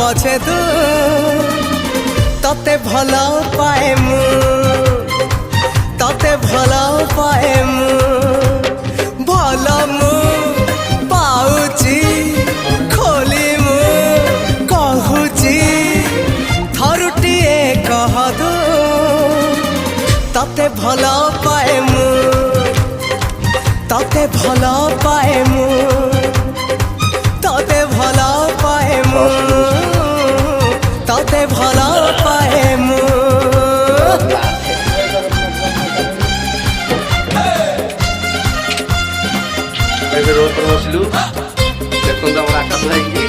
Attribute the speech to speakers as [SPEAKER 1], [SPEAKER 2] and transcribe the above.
[SPEAKER 1] पछे तू तते भला पाए मु तते भला पाए मु भला मु पाउची खोली मु कहूची थरुटिए कह दू तते भला पाए मु तते भला पाए मु तते भला पाए मु तते भला पाए मु
[SPEAKER 2] रोड पर बसलु देखो तो हमरा आकाश भाई